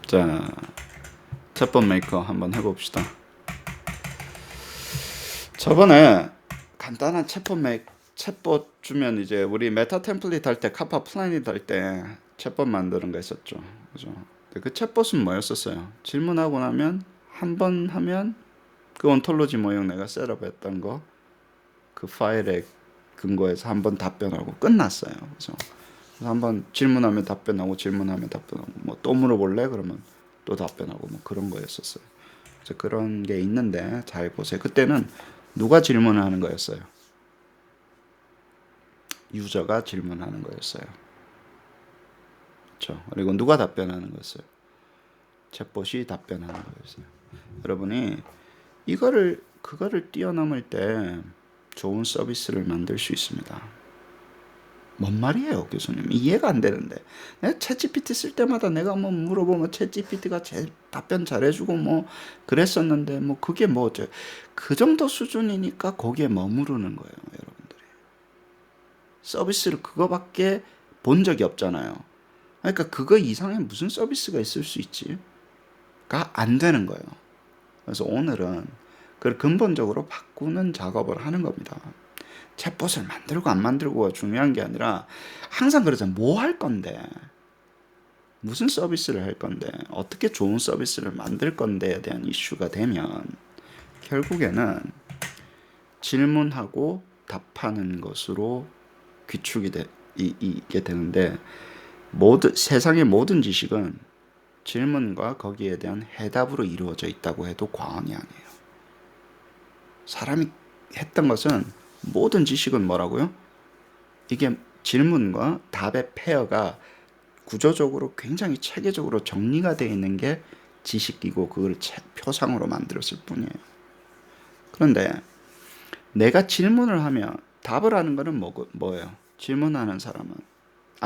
자, 챗봇 메이커 한번 해봅시다. 저번에 간단한 챗봇 주면 이제 우리 메타 템플릿 할 때, 카파 플래닛 할 때 챗봇 만드는 거 있었죠. 그죠? 근데 그 챗봇은 뭐였었어요? 질문하고 나면 한 번 하면 그 온톨로지 모형 내가 셋업했던 거 그 파일에 근거해서 한 번 답변하고 끝났어요. 그죠? 그래서 한번 질문하면 답변하고 질문하면 답변하고 뭐 또 물어볼래? 그러면 또 답변하고 뭐 그런 거였었어요. 그래서 그런 게 있는데 잘 보세요. 그때는 누가 질문을 하는 거였어요? 유저가 질문하는 거였어요. 그렇죠? 그리고 누가 답변하는 거였어요? 챗봇이 답변하는 거였어요. 여러분이 그거를 뛰어넘을 때 좋은 서비스를 만들 수 있습니다. 뭔 말이에요, 교수님? 이해가 안 되는데. 내가 챗GPT 쓸 때마다 내가 뭐 물어보면 챗GPT가 답변 잘해주고 뭐 그랬었는데 뭐 그게 뭐 어째 그 정도 수준이니까 거기에 머무르는 거예요, 여러분들이. 서비스를 그거밖에 본 적이 없잖아요. 그러니까 그거 이상의 무슨 서비스가 있을 수 있지?가 안 되는 거예요. 그래서 오늘은 그걸 근본적으로 바꾸는 작업을 하는 겁니다. 챗봇을 만들고 안 만들고가 중요한 게 아니라 항상 그러잖아요. 뭐 할 건데, 무슨 서비스를 할 건데, 어떻게 좋은 서비스를 만들 건데에 대한 이슈가 되면 결국에는 질문하고 답하는 것으로 귀축이 이게 되는데 세상의 모든 지식은 질문과 거기에 대한 해답으로 이루어져 있다고 해도 과언이 아니에요. 사람이 했던 것은 모든 지식은 뭐라고요? 이게 질문과 답의 페어가 구조적으로 굉장히 체계적으로 정리가 되어 있는 게 지식이고 그걸 표상으로 만들었을 뿐이에요. 그런데 내가 질문을 하면 답을 하는 거는 뭐예요? 질문하는 사람은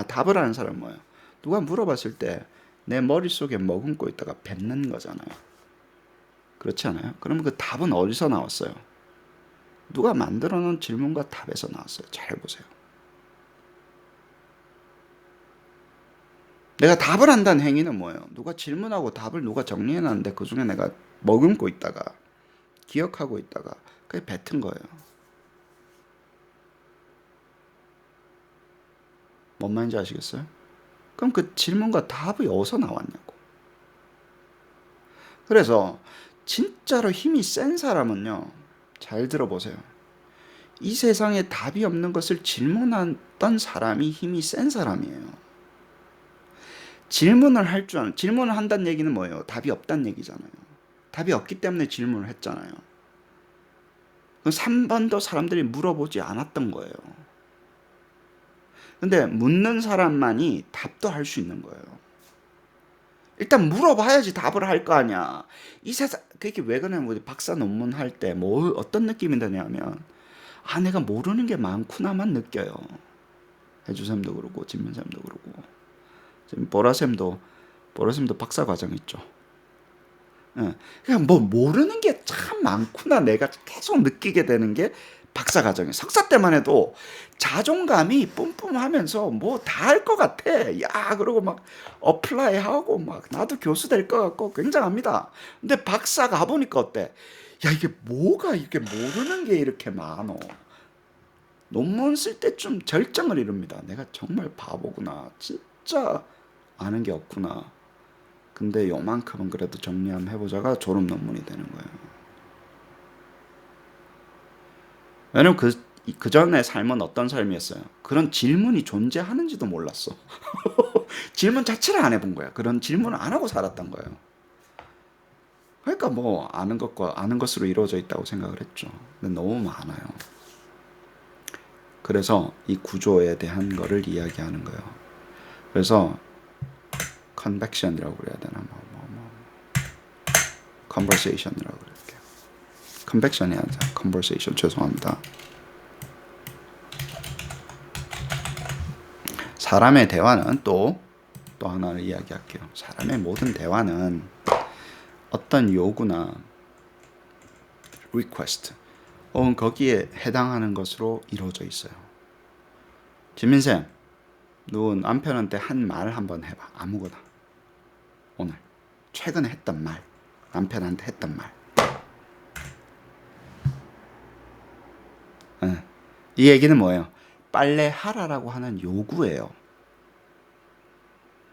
답을 하는 사람은 뭐예요? 누가 물어봤을 때 내 머릿속에 머금고 있다가 뱉는 거잖아요. 그렇지 않아요? 그러면 그 답은 어디서 나왔어요? 누가 만들어 놓은 질문과 답에서 나왔어요. 잘 보세요. 내가 답을 한다는 행위는 뭐예요? 누가 질문하고 답을 누가 정리해 놨는데 그 중에 내가 머금고 있다가 기억하고 있다가 그게 뱉은 거예요. 뭔 말인지 아시겠어요? 그럼 그 질문과 답이 어디서 나왔냐고. 그래서 진짜로 힘이 센 사람은요. 잘 들어보세요. 이 세상에 답이 없는 것을 질문했던 사람이 힘이 센 사람이에요. 질문을 한다는 얘기는 뭐예요? 답이 없다는 얘기잖아요. 답이 없기 때문에 질문을 했잖아요. 그럼 3번도 사람들이 물어보지 않았던 거예요. 근데 묻는 사람만이 답도 할 수 있는 거예요. 일단 물어봐야지 답을 할 거 아니야. 이 세상, 그게 왜 그러냐면, 우리 박사 논문 할 때 어떤 느낌이 드냐면, 내가 모르는 게 많구나만 느껴요. 해주쌤도 그러고, 진민쌤도 그러고. 지금 보라쌤도 박사 과정 있죠. 예. 그냥 뭐 모르는 게 참 많구나 내가 계속 느끼게 되는 게 박사 과정이에요. 석사 때만 해도 자존감이 뿜뿜하면서 뭐 다 할 것 같아. 야, 그러고 막 어플라이 하고 막 나도 교수 될 것 같고 굉장합니다. 근데 박사 가보니까 어때? 야, 이게 뭐가 이렇게 모르는 게 이렇게 많어. 논문 쓸 때쯤 절정을 이룹니다. 내가 정말 바보구나. 진짜 아는 게 없구나. 근데 요만큼은 그래도 정리 한번 해보자가 졸업 논문이 되는 거예요. 왜냐면 그 전에 삶은 어떤 삶이었어요? 그런 질문이 존재하는지도 몰랐어. 질문 자체를 안 해본 거야. 그런 질문을 안 하고 살았던 거예요. 그러니까 뭐 아는 것과 아는 것으로 이루어져 있다고 생각을 했죠. 근데 너무 많아요. 그래서 이 구조에 대한 거를 이야기하는 거예요. 그래서 컨벡션이라고 그래야 되나 컨버세이션이라고 그럴게요. 컨벡션이 아니라 컨버세이션 죄송합니다. 사람의 대화는 또 하나를 이야기할게요. 사람의 모든 대화는 어떤 요구나 request 혹은 거기에 해당하는 것으로 이루어져 있어요. 진민쌤, 누 남편한테 한 말 한번 해봐. 아무거나. 오늘. 최근에 했던 말, 남편한테 했던 말. 예. 이 얘기는 뭐예요? 빨래 하라라고 하는 요구예요.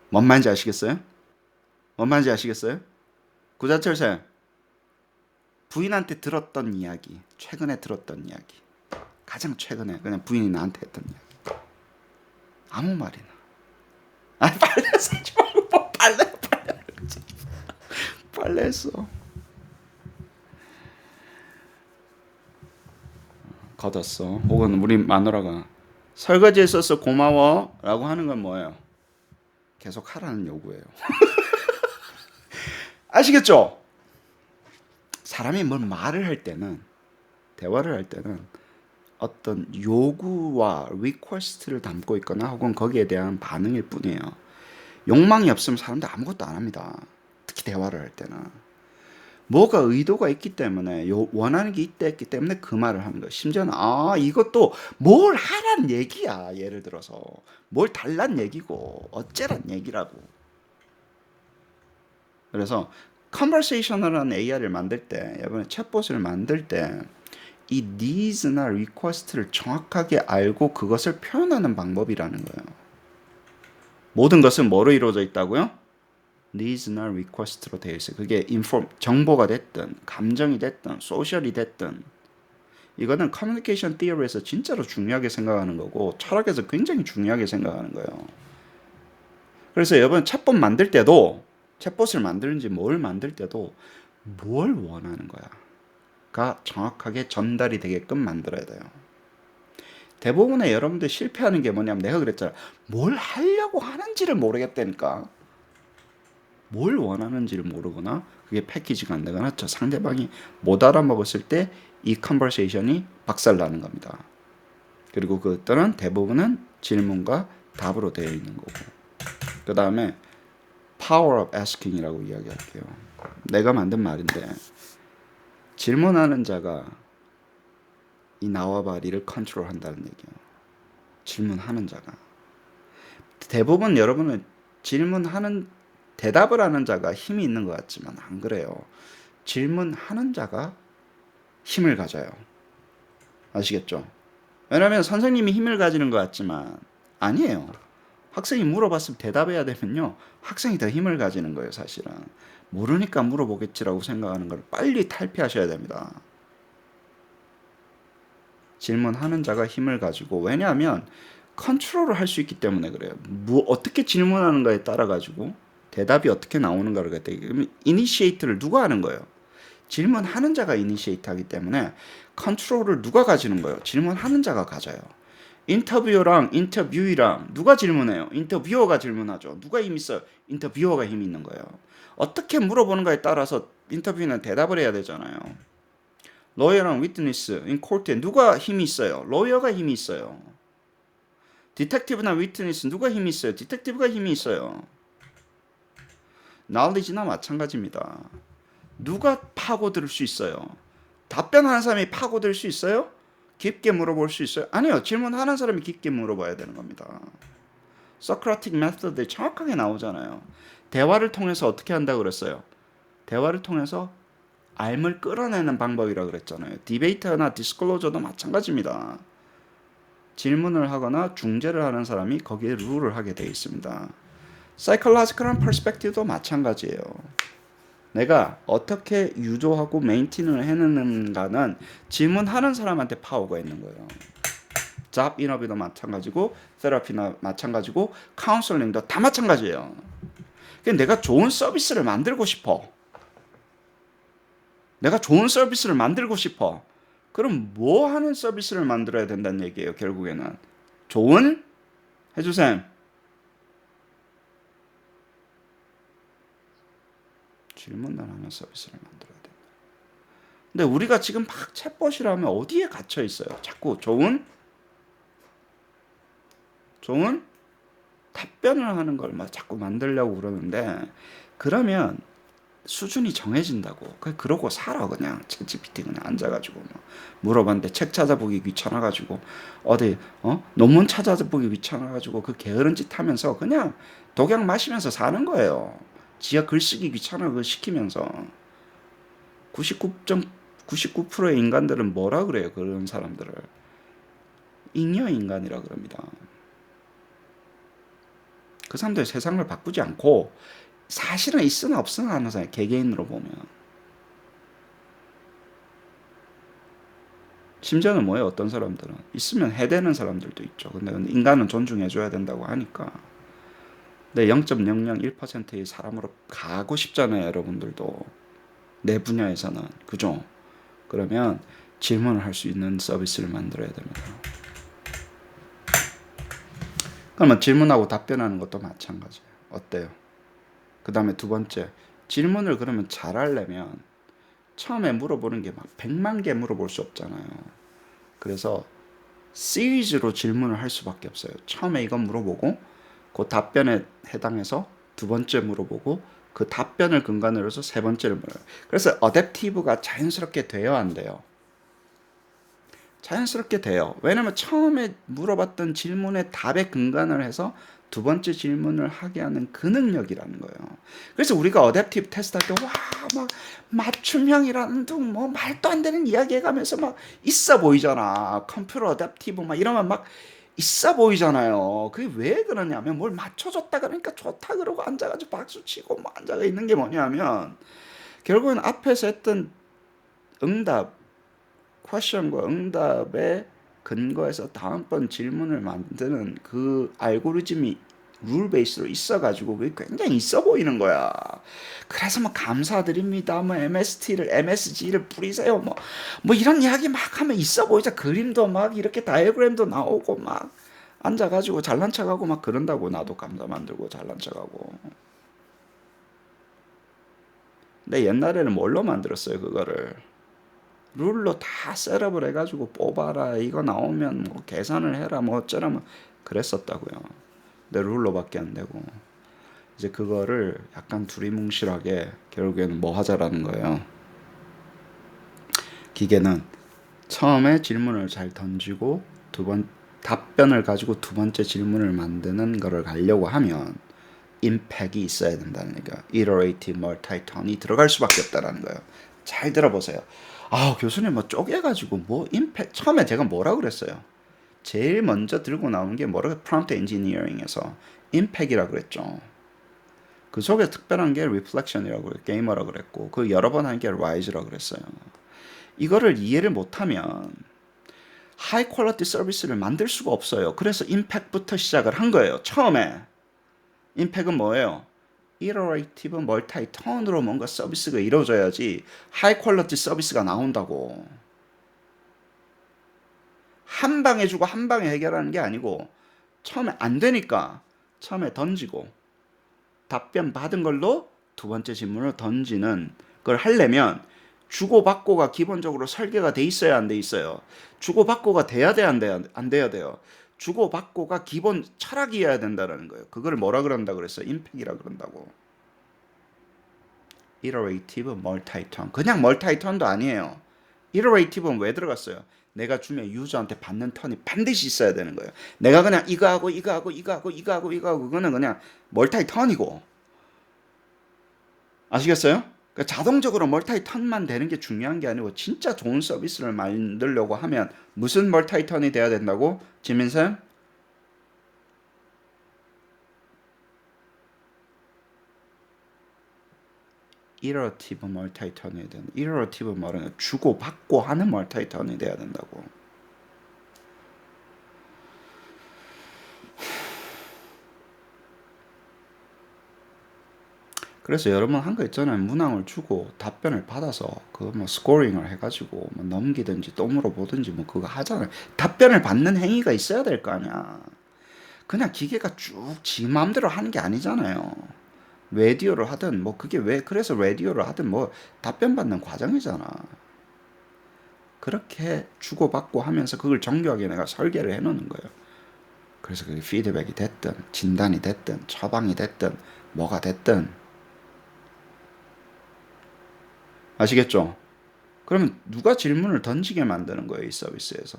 뭔 말인지 아시겠어요? 뭔 말인지 아시겠어요? 구자철 쌤, 부인한테 들었던 이야기, 최근에 들었던 이야기, 가장 최근에 그냥 부인이 나한테 했던 이야기. 아무 말이나. 아, 빨래 쓰지 말고 뭐 빨래 했어. 걷었어. 혹은 우리 마누라가 설거지 했어서 고마워라고 하는 건 뭐예요? 계속 하라는 요구예요. 아시겠죠? 사람이 뭘 말을 할 때는, 대화를 할 때는 어떤 요구와 리퀘스트를 담고 있거나 혹은 거기에 대한 반응일 뿐이에요. 욕망이 없으면 사람들 아무것도 안 합니다. 특히 대화를 할 때는. 뭐가 의도가 있기 때문에 원하는 게 있기 때문에 그 말을 하는 거예요. 심지어는 이것도 뭘 하란 얘기야. 예를 들어서 뭘 달란 얘기고 어째란 얘기라고. 그래서 컨버세이셔널한 AI를 만들 때, 이번에 챗봇을 만들 때 이 needs나 request를 정확하게 알고 그것을 표현하는 방법이라는 거예요. 모든 것은 뭐로 이루어져 있다고요? needs나 request로 되어 있어요. 그게 정보가 됐든 감정이 됐든 소셜이 됐든, 이거는 커뮤니케이션 티어리에서 진짜로 중요하게 생각하는 거고 철학에서 굉장히 중요하게 생각하는 거예요. 그래서 여러분 챗봇을 만들는지 뭘 만들 때도 뭘 원하는 거야 가 정확하게 전달이 되게끔 만들어야 돼요. 대부분의 여러분들 실패하는 게 뭐냐면, 내가 그랬잖아, 뭘 하려고 하는지를 모르겠다니까. 뭘 원하는지를 모르거나 그게 패키지가 안 되거나 저 상대방이 못 알아먹었을 때 이 컨버세이션이 박살나는 겁니다. 그리고 그것들은 대부분은 질문과 답으로 되어 있는 거고, 그 다음에 power of asking이라고 이야기할게요. 내가 만든 말인데, 질문하는 자가 이 나와 바리를 컨트롤한다는 얘기예요. 질문하는 자가. 대부분 여러분은 대답을 하는 자가 힘이 있는 것 같지만 안 그래요. 질문하는 자가 힘을 가져요. 아시겠죠? 왜냐하면 선생님이 힘을 가지는 것 같지만 아니에요. 학생이 물어봤으면 대답해야 되면요, 학생이 더 힘을 가지는 거예요. 사실은 모르니까 물어보겠지라고 생각하는 걸 빨리 탈피하셔야 됩니다. 질문하는 자가 힘을 가지고, 왜냐하면 컨트롤을 할 수 있기 때문에 그래요. 어떻게 질문하는가에 따라 가지고 대답이 어떻게 나오는가를 갖다, 이니시에이트를 누가 하는 거예요? 질문하는 자가 이니시에이트 하기 때문에 컨트롤을 누가 가지는 거예요? 질문하는 자가 가져요. 인터뷰어랑 인터뷰이랑 누가 질문해요? 인터뷰어가 질문하죠. 누가 힘이 있어요? 인터뷰어가 힘이 있는 거예요. 어떻게 물어보는가에 따라서 인터뷰는 대답을 해야 되잖아요. 로이어랑 위트니스 인 코트에 누가 힘이 있어요? 로이어가 힘이 있어요. 디텍티브나 위트니스 누가 힘이 있어요? 디텍티브가 힘이 있어요. knowledge나 마찬가지입니다. 누가 파고들 수 있어요? 답변하는 사람이 파고들 수 있어요? 깊게 물어볼 수 있어요? 아니요. 질문하는 사람이 깊게 물어봐야 되는 겁니다. 소크라틱 메소드에 정확하게 나오잖아요. 대화를 통해서 어떻게 한다고 그랬어요? 대화를 통해서 알을 끌어내는 방법이라고 그랬잖아요. 디베이터나 디스클로저도 마찬가지입니다. 질문을 하거나 중재를 하는 사람이 거기에 룰을 하게 되어 있습니다. 사이콜로지컬한 퍼스펙티브도 마찬가지예요. 내가 어떻게 유도하고 메인테인을 해내는가는 질문하는 사람한테 파워가 있는 거예요. 잡 인터뷰도 마찬가지고, 테라피나 마찬가지고, 카운슬링도 다 마찬가지예요. 내가 좋은 서비스를 만들고 싶어. 내가 좋은 서비스를 만들고 싶어. 그럼 뭐 하는 서비스를 만들어야 된다는 얘기예요. 결국에는 좋은, 해주셈, 질문을 하는 서비스를 만들어야 된다. 근데 우리가 지금 막 챗봇이라면 어디에 갇혀 있어요? 자꾸 좋은 답변을 하는 걸 막 자꾸 만들려고 그러는데, 그러면 수준이 정해진다고. 그러고 살아. 그냥 챗GPT 그냥 앉아가지고 물어봤는데 책 찾아보기 귀찮아가지고, 어디 논문 찾아보기 귀찮아가지고 그 게으른 짓 하면서 그냥 독약 마시면서 사는 거예요. 지가 글쓰기 귀찮아 그거 시키면서 99.99%의 인간들은 뭐라 그래요? 그런 사람들을 잉여 인간이라 그럽니다. 그 사람들 세상을 바꾸지 않고 사실은 있으나 없으나 하는 사람 개개인으로 보면 심지어는 뭐예요? 어떤 사람들은 있으면 해대는 사람들도 있죠. 근데 인간은 존중해줘야 된다고 하니까. 근데 0.001%의 사람으로 가고 싶잖아요, 여러분들도. 내 분야에서는. 그죠? 그러면 질문을 할 수 있는 서비스를 만들어야 됩니다. 그러면 질문하고 답변하는 것도 마찬가지예요. 어때요? 그 다음에 두 번째, 질문을 그러면 잘하려면 처음에 물어보는 게 막 100만 개 물어볼 수 없잖아요. 그래서 시리즈로 질문을 할 수밖에 없어요. 처음에 이건 물어보고 그 답변에 해당해서 두 번째 물어보고 그 답변을 근간으로 해서 세 번째를 물어요. 그래서 어댑티브가 자연스럽게 돼요, 안 돼요? 자연스럽게 돼요. 왜냐면 처음에 물어봤던 질문의 답에 근간을 해서 두 번째 질문을 하게 하는 그 능력이라는 거예요. 그래서 우리가 어댑티브 테스트 할 때, 와, 막, 맞춤형이라는 둥, 뭐, 말도 안 되는 이야기 해가면서 막 있어 보이잖아. 컴퓨터 어댑티브 막 이러면 막 있어 보이잖아요. 그게 왜 그러냐면 뭘 맞춰줬다 그러니까 좋다 그러고 앉아가지고 박수 치고 뭐 앉아가 있는 게 뭐냐면 결국은 앞에서 했던 응답, 퀘션과 응답에 근거해서 다음번 질문을 만드는 그 알고리즘이 룰 베이스로 있어가지고 그게 굉장히 있어 보이는 거야. 그래서 뭐 감사드립니다. 뭐 MSG를 뿌리세요. 뭐 이런 이야기 막 하면 있어 보이자. 그림도 막 이렇게 다이어그램도 나오고 막 앉아가지고 잘난 척하고 막 그런다고. 나도 감자 만들고 잘난 척하고. 근데 옛날에는 뭘로 만들었어요 그거를? 룰로 다 셋업을 해가지고 뽑아라. 이거 나오면 뭐 계산을 해라. 뭐 어쩌라. 뭐 그랬었다고요. 근데 룰로밖에 안 되고. 이제 그거를 약간 두리뭉실하게 결국에는 뭐 하자라는 거예요. 기계는 처음에 질문을 잘 던지고 답변을 가지고 두 번째 질문을 만드는 거를 가려고 하면 임팩이 있어야 된다는 거예요. Iterative Multi-Ton이 들어갈 수밖에 없다는 거예요. 잘 들어보세요. 아, 교수님 뭐 쪼개가지고 뭐 임팩 처음에 제가 뭐라 그랬어요? 제일 먼저 들고 나오는 게 뭐라고 프롬프트 엔지니어링에서 임팩이라고 그랬죠. 그 속에 특별한 게 리플렉션이라고 그랬고 게이머라고 그랬고 그 여러 번 한 게 라이즈라고 그랬어요. 이거를 이해를 못하면 하이 퀄리티 서비스를 만들 수가 없어요. 그래서 임팩부터 시작을 한 거예요. 처음에 임팩은 뭐예요? 이터레이티브 멀티 턴으로 뭔가 서비스가 이루어져야지 하이 퀄리티 서비스가 나온다고. 한 방에 주고 한 방에 해결하는 게 아니고 처음에 안 되니까 처음에 던지고 답변 받은 걸로 두 번째 질문을 던지는 걸 하려면 주고받고가 기본적으로 설계가 돼 있어야 안 돼 있어요. 주고받고가 돼야 돼 안 돼야 돼요. 주고받고가 기본 철학이어야 된다는 거예요. 그걸 뭐라 그런다 그랬어요? 임팩이라 그런다고. Iterative Multi-Turn. 그냥 Multi-Turn도 아니에요.Iterative는 왜 들어갔어요? 내가 주면 유저한테 받는 턴이 반드시 있어야 되는 거예요. 내가 그냥 이거하고 이거하고 이거하고 이거하고 이거하고 그거는 그냥 멀타이턴이고. 아시겠어요? 그러니까 자동적으로 멀타이턴만 되는 게 중요한 게 아니고 진짜 좋은 서비스를 만들려고 하면 무슨 멀타이턴이 돼야 된다고? 지민쌤? 이러티브 멀타이턴이 되는. 이러티브 말은 주고받고 하는 멀타이턴이 돼야 된다고. 그래서 여러분 한 거 있잖아요. 문항을 주고 답변을 받아서 그 뭐 스코링을 해가지고 뭐 넘기든지 또 물어보든지 뭐 그거 하잖아요. 답변을 받는 행위가 있어야 될 거 아니야. 그냥 기계가 쭉 지 마음대로 하는 게 아니잖아요. 라디오를 하든 뭐 그게 왜 그래서 라디오를 하든 뭐 답변 받는 과정이잖아. 그렇게 주고받고 하면서 그걸 정교하게 내가 설계를 해놓는 거예요. 그래서 그게 피드백이 됐든 진단이 됐든 처방이 됐든 뭐가 됐든 아시겠죠? 그러면 누가 질문을 던지게 만드는 거예요, 이 서비스에서.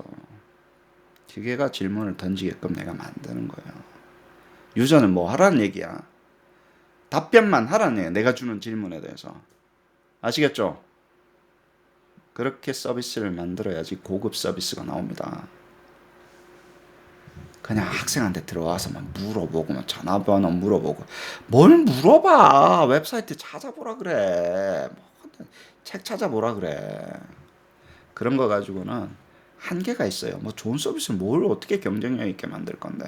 기계가 질문을 던지게끔 내가 만드는 거예요. 유저는 뭐 하라는 얘기야? 답변만 하라는 얘기예요. 내가 주는 질문에 대해서. 아시겠죠? 그렇게 서비스를 만들어야지 고급 서비스가 나옵니다. 그냥 학생한테 들어와서 막 물어보고 막 전화번호 물어보고 뭘 물어봐. 웹사이트 찾아보라 그래. 책 찾아보라 그래. 그런 거 가지고는 한계가 있어요. 뭐 좋은 서비스 뭘 어떻게 경쟁력 있게 만들 건데.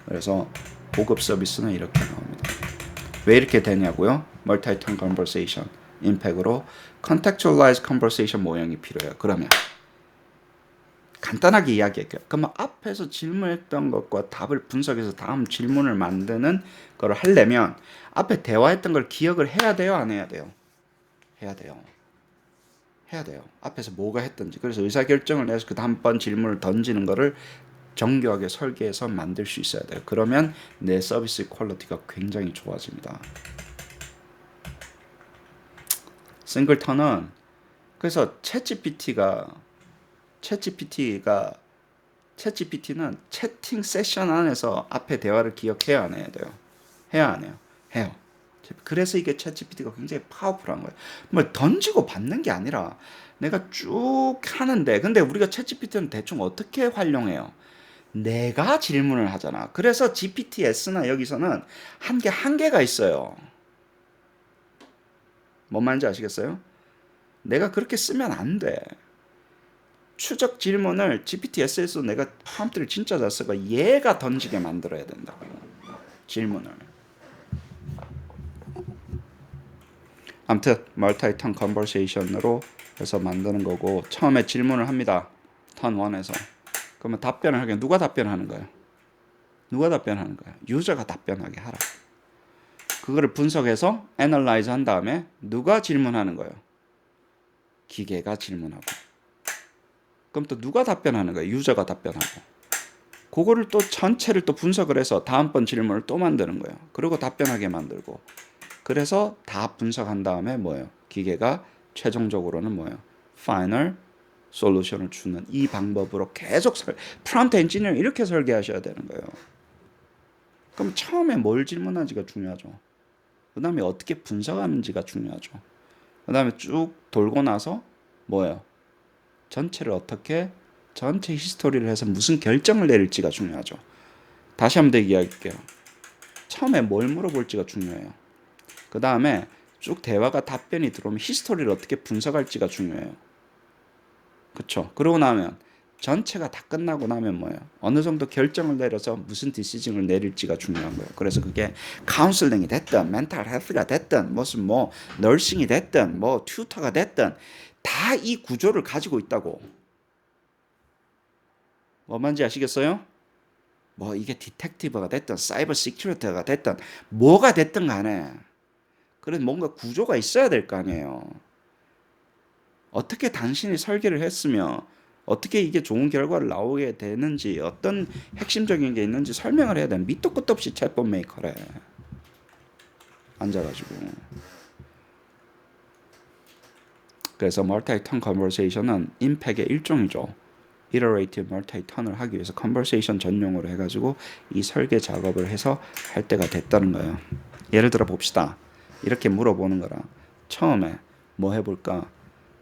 그래서 고급 서비스는 이렇게 나옵니다. 왜 이렇게 되냐고요? 멀티-턴 컨버세이션 임팩으로 contextualized conversation 모형이 필요해요. 그러면 간단하게 이야기할게요. 그러면 앞에서 질문했던 것과 답을 분석해서 다음 질문을 만드는 걸 하려면 앞에 대화했던 걸 기억을 해야 돼요? 안 해야 돼요? 해야 돼요. 해야 돼요. 앞에서 뭐가 했던지. 그래서 의사결정을 내서 그 다음번 질문을 던지는 거를 정교하게 설계해서 만들 수 있어야 돼요. 그러면 내 서비스 퀄리티가 굉장히 좋아집니다. 싱글턴은 그래서 챗GPT는 채팅 세션 안에서 앞에 대화를 기억해야 안 해야 돼요. 해야 안 해요? 해요. 그래서 이게 챗GPT가 굉장히 파워풀한 거예요. 뭐 던지고 받는 게 아니라 내가 쭉 하는데 근데 우리가 챗GPT는 대충 어떻게 활용해요? 내가 질문을 하잖아. 그래서 GPTS나 여기서는 한계가 있어요. 뭔 말인지 아시겠어요? 내가 그렇게 쓰면 안 돼. 추적 질문을 GPTS에서 내가 프롬프트를 진짜 잘 쓰고 얘가 던지게 만들어야 된다고. 질문을. 아무튼 멀티-턴 컨버세이션으로 해서 만드는 거고 처음에 질문을 합니다. 턴 1에서. 그러면 답변을 하게 누가 답변하는 거예요? 누가 답변하는 거예요? 유저가 답변하게 하라. 그거를 분석해서 애널라이즈 한 다음에 누가 질문하는 거예요? 기계가 질문하고. 그럼 또 누가 답변하는 거예요? 유저가 답변하고. 그거를 또 전체를 또 분석을 해서 다음번 질문을 또 만드는 거예요. 그리고 답변하게 만들고. 그래서 다 분석한 다음에 뭐예요? 기계가 최종적으로는 뭐예요? 파이널 솔루션을 주는 이 방법으로 계속 프론트 엔지니어 이렇게 설계하셔야 되는 거예요. 그럼 처음에 뭘 질문하는지가 중요하죠. 그 다음에 어떻게 분석하는지가 중요하죠. 그 다음에 쭉 돌고 나서 뭐예요? 전체를 어떻게 전체 히스토리를 해서 무슨 결정을 내릴지가 중요하죠. 다시 한번 더 이야기할게요. 처음에 뭘 물어볼지가 중요해요. 그 다음에 쭉 대화가 답변이 들어오면 히스토리를 어떻게 분석할지가 중요해요. 그쵸? 그러고 나면 전체가 다 끝나고 나면 뭐예요? 어느 정도 결정을 내려서 무슨 디시전을 내릴지가 중요한 거예요. 그래서 그게 카운슬링이 됐든 멘탈 헬스가 됐든 무슨 뭐 널싱이 됐든 뭐 튜터가 됐든 다 이 구조를 가지고 있다고. 뭐 말인지 아시겠어요? 뭐 이게 디텍티브가 됐든 사이버 시큐리티가 됐든 뭐가 됐든 간에 그런 뭔가 구조가 있어야 될 거 아니에요. 어떻게 당신이 설계를 했으며 어떻게 이게 좋은 결과를 나오게 되는지 어떤 핵심적인 게 있는지 설명을 해야 돼. 밑도 끝도 없이 챗봇 메이커래. 앉아가지고. 그래서 멀티-턴 컨버세이션은 임팩의 일종이죠. Iterative 멀티-턴을 하기 위해서 컨버세이션 전용으로 해가지고 이 설계 작업을 해서 할 때가 됐다는 거예요. 예를 들어 봅시다. 이렇게 물어보는 거라. 처음에 뭐 해볼까?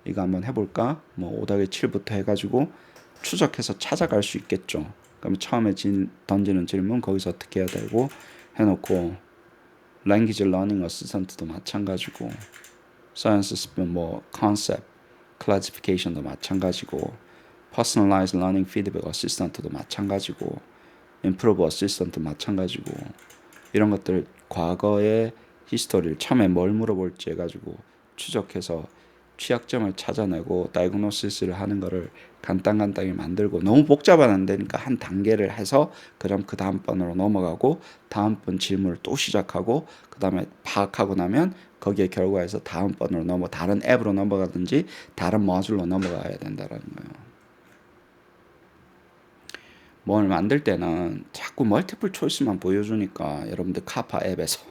이거 한번 해볼까? 뭐 5-7부터 해가지고 추적해서 찾아갈 수 있겠죠. 그럼 처음에 던지는 질문 거기서 어떻게 해야 되고 해놓고 Language Learning Assistant도 마찬가지고 Science 뭐 Concept Classification도 마찬가지고 Personalized Learning Feedback Assistant도 마찬가지고 Improve Assistant도 마찬가지고 이런 것들 과거의 히스토리를 처음에 뭘 물어볼지 해가지고 추적해서 취약점을 찾아내고 다이그노시스를 하는 거를 간단하게 만들고 너무 복잡하면 안 되니까 한 단계를 해서 그럼 그 다음 번으로 넘어가고 다음번 질문을 또 시작하고 그 다음에 파악하고 나면 거기에 결과에서 다음 번으로 다른 앱으로 넘어가든지 다른 모듈로 넘어가야 된다는 거예요. 뭘 만들 때는 자꾸 멀티플 초이스만 보여주니까 여러분들 카파 앱에서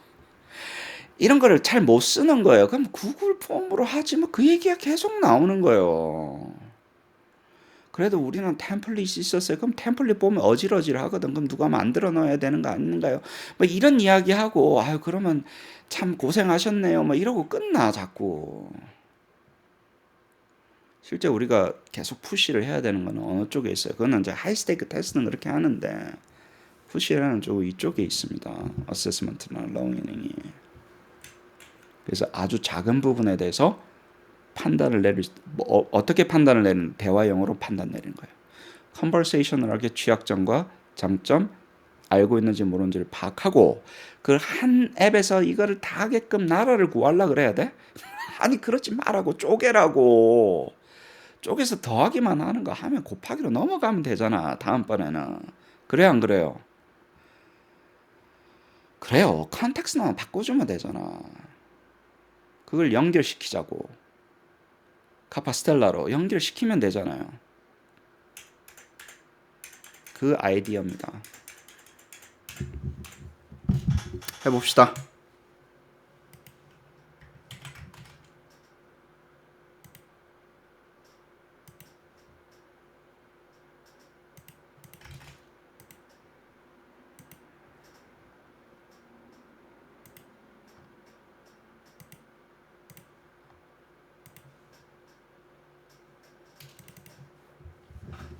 이런 거를 잘 못 쓰는 거예요. 그럼 구글 폼으로 하지 뭐 그 얘기가 계속 나오는 거예요. 그래도 우리는 템플릿이 있었어요. 그럼 템플릿 보면 어질어질하거든. 그럼 누가 만들어 넣어야 되는 거 아닌가요? 뭐 이런 이야기하고 아유 그러면 참 고생하셨네요. 뭐 이러고 끝나 자꾸. 실제 우리가 계속 푸시를 해야 되는 건 어느 쪽에 있어요? 그거는 이제 하이스테이크 테스트는 그렇게 하는데 푸시라는 쪽 이쪽에 있습니다. 어세스먼트나 러닝이. 그래서 아주 작은 부분에 대해서 판단을 내릴 어떻게 판단을 내는 대화형으로 판단 내리는 거예요. 컨버세이셔널하게 취약점과 장점 알고 있는지 모르는지를 파악하고 그 한 앱에서 이거를 다 하게끔 나라를 구하려 그래야 돼? 아니 그러지 말라고 쪼개라고. 쪼개서 더하기만 하는 거 하면 곱하기로 넘어가면 되잖아. 다음번에는. 그래 안 그래요? 그래요. 컨텍스트만 바꿔주면 되잖아. 그걸 연결시키자고. 카파스텔라로 연결시키면 되잖아요. 그 아이디어입니다. 해봅시다.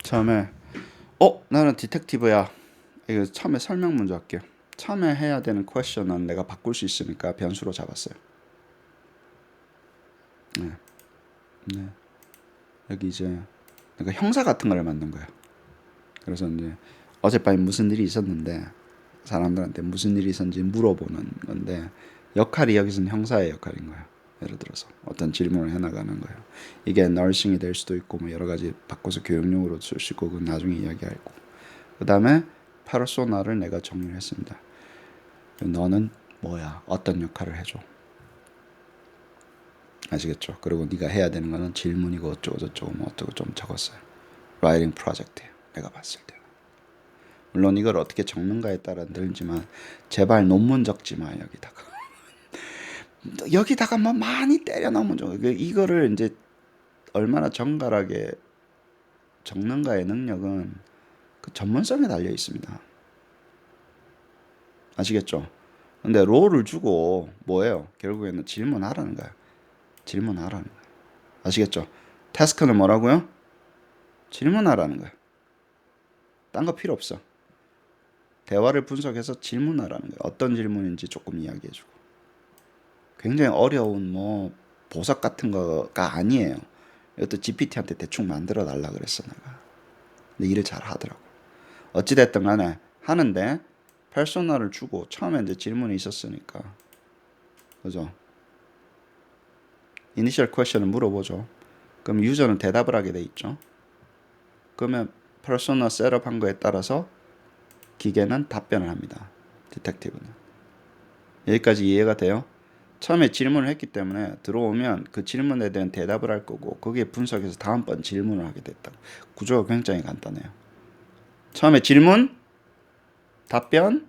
처음에 나는 디텍티브야. 이거 처음에 설명 먼저 할게요. 처음에 해야 되는 퀘션은 내가 바꿀 수 있으니까 변수로 잡았어요. 네. 네. 여기 이제 내가 형사 같은 걸 만든 거야. 그래서 이제 어젯밤에 무슨 일이 있었는데 사람들한테 무슨 일이 있었는지 물어보는 건데 역할이 여기서는 형사의 역할인 거야. 예를 들어서 어떤 질문을 해나가는 거예요. 이게 널싱이 될 수도 있고 뭐 여러 가지 바꿔서 교육용으로 쓸 수 있고 그건 나중에 이야기할 거고. 그 다음에 페르소나를 내가 정리를 했습니다. 너는 뭐야? 어떤 역할을 해줘? 아시겠죠? 그리고 네가 해야 되는 거는 질문이고 어쩌고 저쩌고 뭐 어쩌고 좀 적었어요. 라이팅 프로젝트예요. 내가 봤을 때. 물론 이걸 어떻게 적는가에 따라 늘지만 제발 논문 적지 마 여기다가. 여기다가 뭐 많이 때려 넣으면 좀 이거를 이제 얼마나 정갈하게 적는가의 능력은 그 전문성에 달려 있습니다. 아시겠죠? 근데 롤을 주고 뭐예요? 결국에는 질문하라는 거야. 질문하라는 거야. 아시겠죠? 태스크는 뭐라고요? 질문하라는 거야. 딴 거 필요 없어. 대화를 분석해서 질문하라는 거야. 어떤 질문인지 조금 이야기해주고. 굉장히 어려운 뭐 보석 같은 거가 아니에요. 이것도 GPT한테 대충 만들어 달라 그랬어 내가. 근데 일을 잘 하더라고. 어찌됐든 간에 하는데 퍼소나를 주고 처음에 이제 질문이 있었으니까 그죠? 이니셜 퀘션을 물어보죠. 그럼 유저는 대답을 하게 돼 있죠. 그러면 퍼소나 셋업한 거에 따라서 기계는 답변을 합니다. 디텍티브는. 여기까지 이해가 돼요? 처음에 질문을 했기 때문에 들어오면 그 질문에 대한 대답을 할 거고 거기에 분석해서 다음번 질문을 하게 됐다. 구조가 굉장히 간단해요. 처음에 질문, 답변,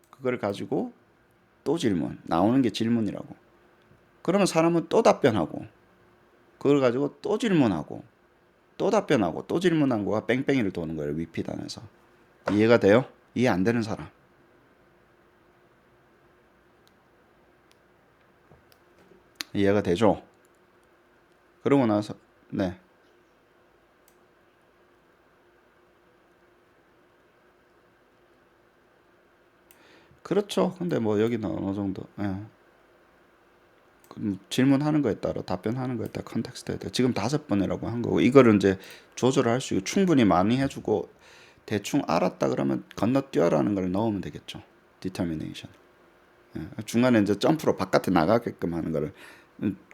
그걸 가지고 또 질문. 나오는 게 질문이라고. 그러면 사람은 또 답변하고 그걸 가지고 또 질문하고 또 답변하고 또 질문한 거가 뺑뺑이를 도는 거예요. 리핏 안에서. 이해가 돼요? 이해 안 되는 사람. 이해가 되죠? 그러고 나서 네. 그렇죠. 근데 뭐 여기는 어느 정도 질문하는 거에 따라 답변하는 거에 따라 컨텍스트에 따라 지금 5번이라고 한 거고 이거를 이제 조절을 할 수 있고 충분히 많이 해주고 대충 알았다 그러면 건너뛰어라는 걸 넣으면 되겠죠. determination. 중간에 이제 점프로 바깥에 나가게끔 하는 거를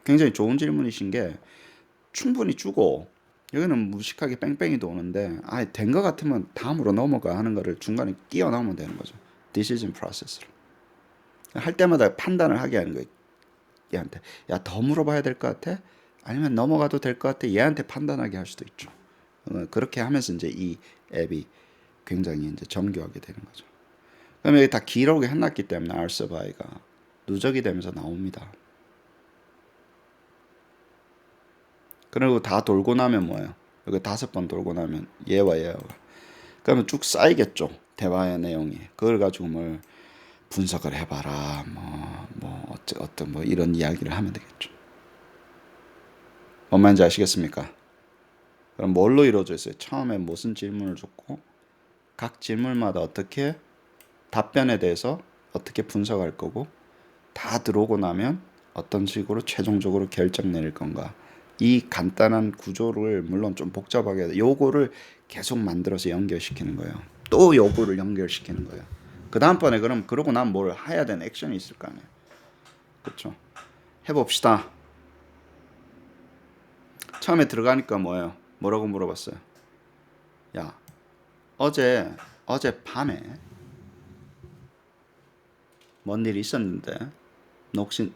굉장히 좋은 질문이신 게 충분히 주고 여기는 무식하게 뺑뺑이도 오는데 아예 된 거 같으면 다음으로 넘어가 하는 거를 중간에 끼워 넣으면 되는 거죠. decision process를. 할 때마다 판단을 하게 하는 거예요. 얘한테 야 더 물어봐야 될 것 같아? 아니면 넘어가도 될 것 같아? 얘한테 판단하게 할 수도 있죠. 그렇게 하면서 이제 이 앱이 굉장히 이제 정교하게 되는 거죠. 그럼 여기 다 기록을 해놨기 때문에 알서바이가 누적이 되면서 나옵니다. 그리고 다 돌고 나면 뭐예요? 여기 5번 돌고 나면 얘와 얘와 그러면 쭉 쌓이겠죠. 대화의 내용이. 그걸 가지고 뭘 분석을 해봐라. 어떤 뭐 이런 이야기를 하면 되겠죠. 뭔 말인지 아시겠습니까? 그럼 뭘로 이루어져 있어요? 처음에 무슨 질문을 줬고 각 질문마다 어떻게 답변에 대해서 어떻게 분석할 거고 다 들어오고 나면 어떤 식으로 최종적으로 결정 내릴 건가. 이 간단한 구조를 물론 좀 복잡하게 요거를 계속 만들어서 연결시키는 거예요. 또 요거를 연결시키는 거예요. 그 다음번에 그럼 그러고 나면 뭘 해야 되는 액션이 있을 거 아니에요. 그렇죠? 해봅시다. 처음에 들어가니까 뭐예요? 뭐라고 물어봤어요? 야, 어제 밤에 뭔 일이 있었는데 너 혹시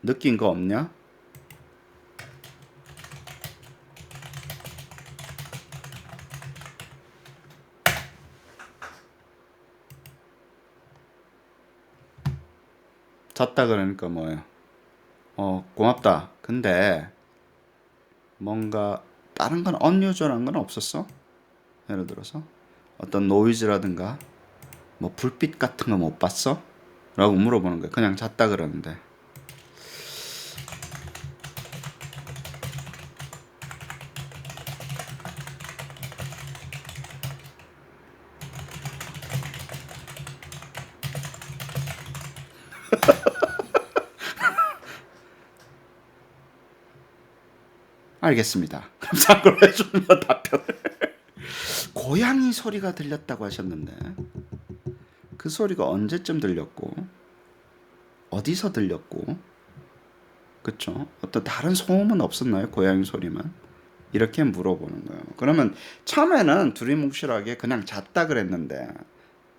느낀 거 없냐? 잤다 그러니까 뭐예요? 고맙다. 근데 뭔가 다른 건 언유절한 건 없었어? 예를 들어서 어떤 노이즈라든가 뭐 불빛 같은 거 못 봤어? 라고 물어보는 거예요. 그냥 잤다 그러는데. 알겠습니다. 참고로 해주는 답변을. 고양이 소리가 들렸다고 하셨는데 그 소리가 언제쯤 들렸고 어디서 들렸고 그쵸? 어떤 다른 소음은 없었나요? 고양이 소리만? 이렇게 물어보는 거예요. 그러면 처음에는 두리뭉실하게 그냥 잤다 그랬는데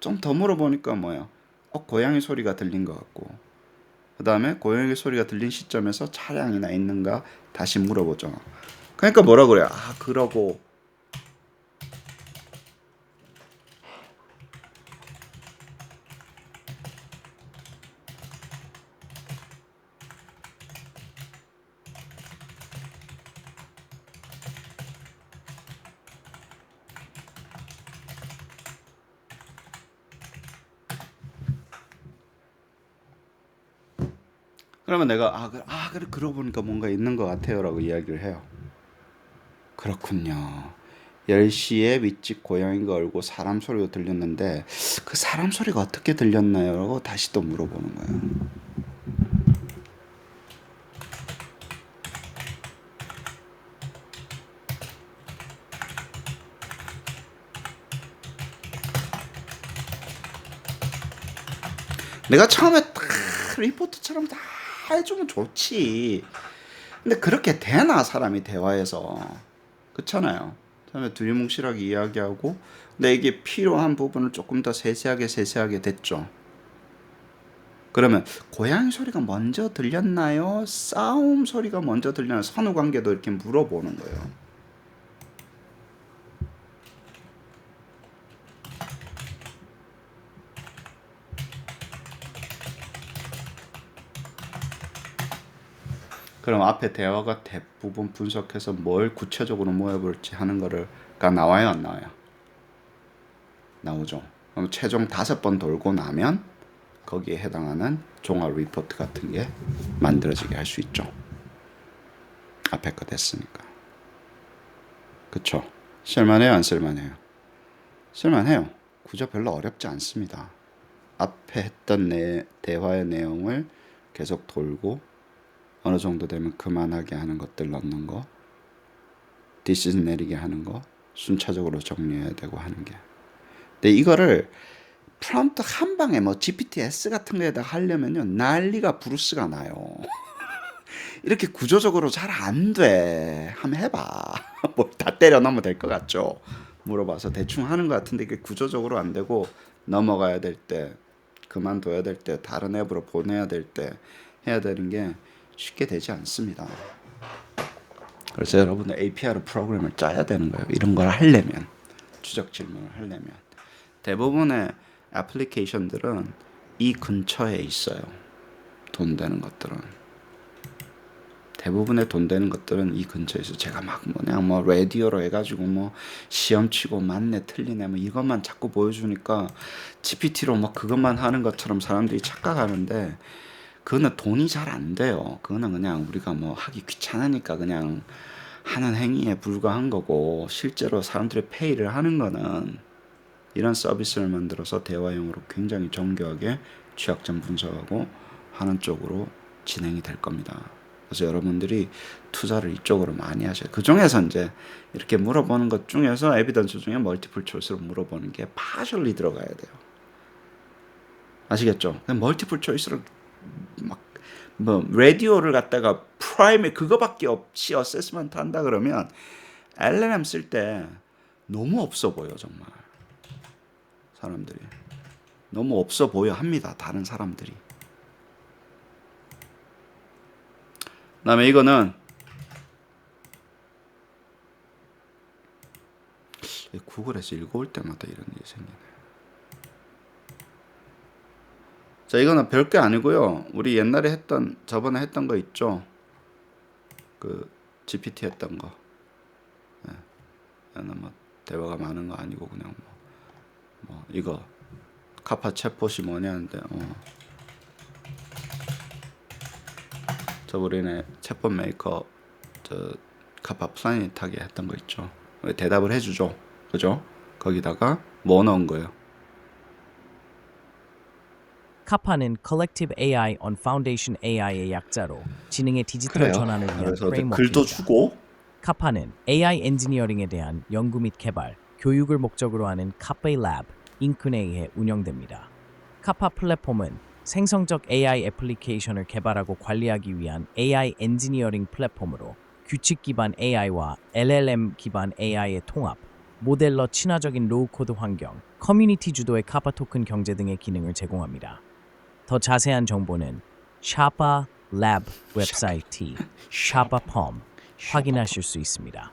좀 더 물어보니까 뭐예요? 고양이 소리가 들린 것 같고 그 다음에 고양이 소리가 들린 시점에서 차량이나 있는가 다시 물어보죠. 그러니까 뭐라 그래요? 그러고 그러면 내가 그래 그러고 보니까 뭔가 있는 것 같아요라고 이야기를 해요. 그렇군요. 10시에 윗집 고양이가 울고 사람 소리가 들렸는데 그 사람 소리가 어떻게 들렸나요? 라고 다시 또 물어보는 거예요. 내가 처음에 딱 리포트처럼 다 해주면 좋지. 근데 그렇게 되나 사람이 대화에서. 그렇잖아요. 처음에 두리뭉실하게 이야기하고 근데 이게 필요한 부분을 조금 더 세세하게 됐죠. 그러면 고양이 소리가 먼저 들렸나요? 싸움 소리가 먼저 들렸나요? 선후 관계도 이렇게 물어보는 거예요. 그럼 앞에 대화가 대부분 분석해서 뭘 구체적으로 모여볼지 하는 거가 나와요, 안 나와요? 나오죠. 그럼 최종 5번 돌고 나면 거기에 해당하는 종합 리포트 같은 게 만들어지게 할 수 있죠. 앞에 거 됐으니까. 그쵸? 쓸만해요, 안 쓸만해요? 쓸만해요. 구조 별로 어렵지 않습니다. 앞에 했던 대화의 내용을 계속 돌고 어느 정도 되면 그만하게 하는 것들 넣는 거, 디시전 내리게 하는 거, 순차적으로 정리해야 되고 하는 게. 근데 이거를 프롬프트 한 방에 뭐 GPT-S 같은 거에다 하려면요 난리가 브루스가 나요. 이렇게 구조적으로 잘 안 돼. 한번 해봐. 뭐 다 때려 넣으면 될 것 같죠? 물어봐서 대충 하는 것 같은데 이게 구조적으로 안 되고 넘어가야 될 때, 그만둬야 될 때, 다른 앱으로 보내야 될 때 해야 되는 게 쉽게 되지 않습니다. 그래서 여러분들 API로 프로그램을 짜야 되는 거예요. 이런 걸 하려면, 추적 질문을 하려면. 대부분의 애플리케이션들은 이 근처에 있어요. 돈 되는 것들은. 대부분의 돈 되는 것들은 이 근처에서 제가 막 그냥 뭐 라디오로 해가지고 뭐 시험 치고 맞네 틀리네 뭐 이것만 자꾸 보여주니까 GPT로 뭐 그것만 하는 것처럼 사람들이 착각하는데 그거는 돈이 잘 안 돼요. 그거는 그냥 우리가 뭐 하기 귀찮으니까 그냥 하는 행위에 불과한 거고 실제로 사람들이 페이를 하는 거는 이런 서비스를 만들어서 대화용으로 굉장히 정교하게 취약점 분석하고 하는 쪽으로 진행이 될 겁니다. 그래서 여러분들이 투자를 이쪽으로 많이 하셔요. 그 중에서 이제 이렇게 물어보는 것 중에서 에비던스 중에 멀티플 초이스로 물어보는 게 파셜리 들어가야 돼요. 아시겠죠? 멀티플 초이스를 막 뭐 라디오를 갖다가 프라임에 그거밖에 없이 어세스먼트 한다 그러면 LLM 쓸 때 너무 없어 보여 정말. 사람들이 너무 없어 보여 합니다. 다른 사람들이. 그다음에 이거는 구글에서 읽어올 때마다 이런 일이 생기네. 자, 이거는 별게 아니고요. 우리 옛날에 했던 저번에 했던 거 있죠. 그 GPT 했던 거. 네. 뭐 대화가 많은 거 아니고 그냥 뭐 이거 카파 챗봇이 뭐냐는데 저번에 챗봇 메이커 저 카파 플래닛하게 했던 거 있죠. 대답을 해주죠. 그죠? 거기다가 뭐 넣은 거예요? 카파는 Collective AI on Foundation AI의 약자로 지능의 디지털 그래요. 전환을 위한 그래서 글도 프레임워크입니다. 주고 카파는 AI 엔지니어링에 대한 연구 및 개발, 교육을 목적으로 하는 카페 랩, 인쿤에 의해 운영됩니다. 카파 플랫폼은 생성적 AI 애플리케이션을 개발하고 관리하기 위한 AI 엔지니어링 플랫폼으로 규칙 기반 AI와 LLM 기반 AI의 통합, 모델러 친화적인 로우 코드 환경, 커뮤니티 주도의 카파 토큰 경제 등의 기능을 제공합니다. 더 자세한 정보는 샤파 랩 웹사이트 샤파펌 확인하실 수 있습니다.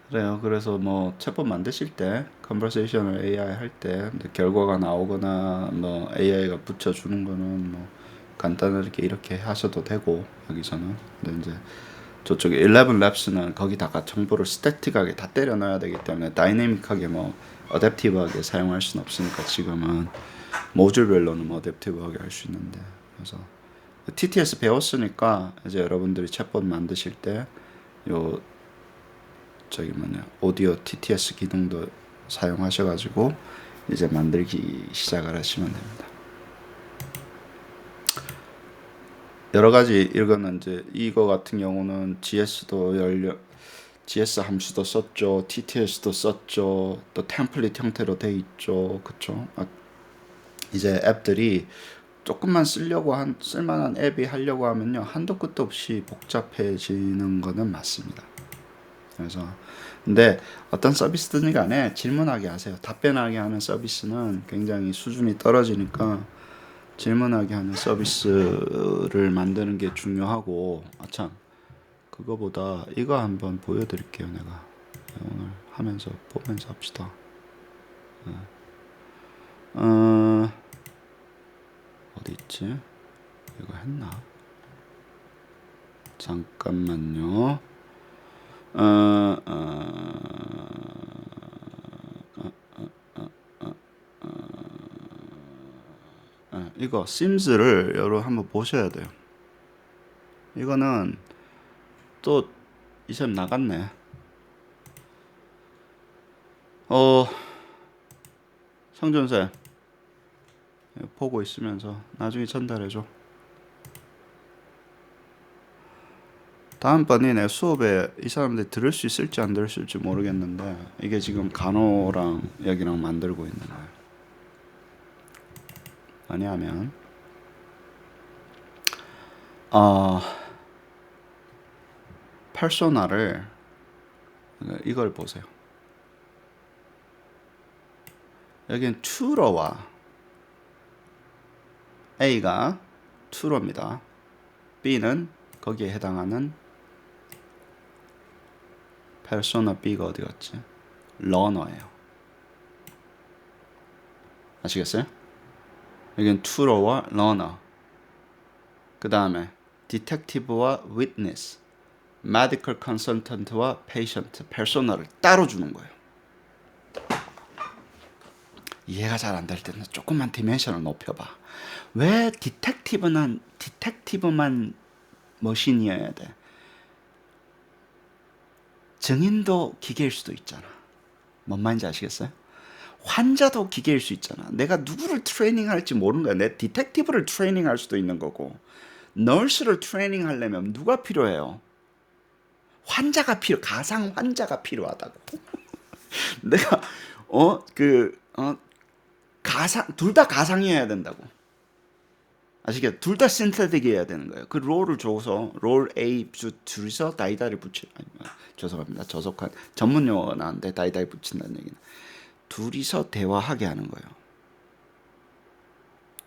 그래요. 그래서 뭐 챗봇 만드실 때 컨버세이셔널 AI 할 때 결과가 나오거나 뭐 AI가 붙여주는 거는 뭐 간단하게 이렇게 하셔도 되고 여기서는 근데 이제 저쪽에 11 랩스는 거기다가 정보를 스태틱하게 다 때려 넣어야 되기 때문에 다이내믹하게 뭐 어댑티브하게 사용할 수는 없으니까 지금은 모듈별로는 뭐 어댑티브하게 할 수 있는데 그래서 TTS 배웠으니까 이제 여러분들이 챗봇 만드실 때 요 저기 뭐냐 오디오 TTS 기능도 사용하셔가지고 이제 만들기 시작을 하시면 됩니다. 여러 가지 이거는 이제 이거 같은 경우는 GS 함수도 썼죠, TTS도 썼죠, 또 템플릿 형태로 돼 있죠, 그쵸? 이제 앱들이 조금만 쓸만한 앱이 하려고 하면요 한도 끝도 없이 복잡해지는 거는 맞습니다. 그래서 근데 어떤 서비스든 간에 질문하게 하세요. 답변하게 하는 서비스는 굉장히 수준이 떨어지니까 질문하게 하는 서비스를 만드는 게 중요하고 아참 그거보다 이거 한번 보여드릴게요. 내가 오늘 하면서 보면서 합시다. 어디 있지? 이거 했나? 잠깐만요. 이거 심스를 여러분 한번 보셔야 돼요. 이거는 또 이 사람 나갔네. 성전세 보고 있으면서 나중에 전달해줘. 다음번에 내 수업에 이 사람들이 들을 수 있을지 안 들을 수 있을지 모르겠는데 이게 지금 간호랑 여기랑 만들고 있는 거예요. 왜냐하면 퍼소나를 이걸 보세요. 여기는 투러와 A가 투러입니다. B는 거기에 해당하는 퍼소나 B가 어디 갔지? 러너예요. 아시겠어요? 여기는 투러와 러너. 그 다음에 디텍티브와 위트니스, 메디컬 컨설턴트와 페이션트, 페르소나를 따로 주는 거예요. 이해가 잘 안 될 때는 조금만 디멘션을 높여봐. 왜 디텍티브만 머신이어야 돼? 증인도 기계일 수도 있잖아. 뭔 말인지 아시겠어요? 환자도 기계일 수 있잖아. 내가 누구를 트레이닝할지 모르는 거야. 내 디텍티브를 트레이닝할 수도 있는 거고, 널스를 트레이닝하려면 누가 필요해요? 가상 환자가 필요하다고. 내가 둘 다 가상이어야 된다고. 아시겠죠? 둘 다 신테틱이어야 되는 거예요. 그 롤을 줘서 롤 A 둘이서 다이다를 죄송합니다. 저속한 전문 용어가 나왔는데 다이다이 붙인다는 얘기는 둘이서 대화하게 하는 거예요.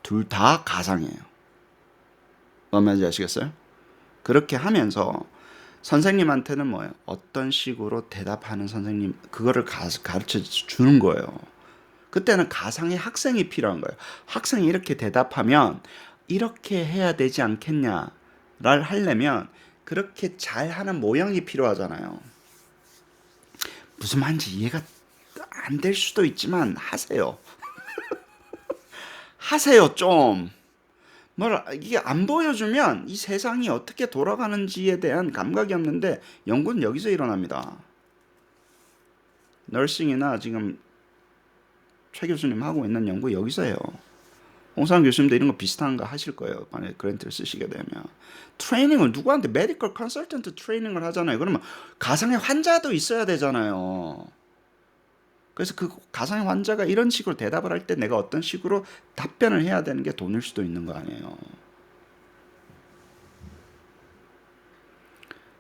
둘 다 가상이에요. 뭔 말인지 아시겠어요? 그렇게 하면서 선생님한테는 뭐예요? 어떤 식으로 대답하는 선생님, 그거를 가르쳐 주는 거예요. 그때는 가상의 학생이 필요한 거예요. 학생이 이렇게 대답하면 이렇게 해야 되지 않겠냐를 하려면 그렇게 잘하는 모형이 필요하잖아요. 무슨 말인지 이해가 안 될 수도 있지만 하세요. 하세요 좀. 이게 안 보여주면 이 세상이 어떻게 돌아가는지에 대한 감각이 없는데 연구는 여기서 일어납니다. 널싱이나 지금 최 교수님 하고 있는 연구 여기서 해요. 홍상 교수님도 이런 거 비슷한 거 하실 거예요. 만약에 그랜트를 쓰시게 되면. 트레이닝을 누구한테 메디컬 컨설턴트 트레이닝을 하잖아요. 그러면 가상의 환자도 있어야 되잖아요. 그래서 그 가상의 환자가 이런 식으로 대답을 할 때 내가 어떤 식으로 답변을 해야 되는 게 돈일 수도 있는 거 아니에요.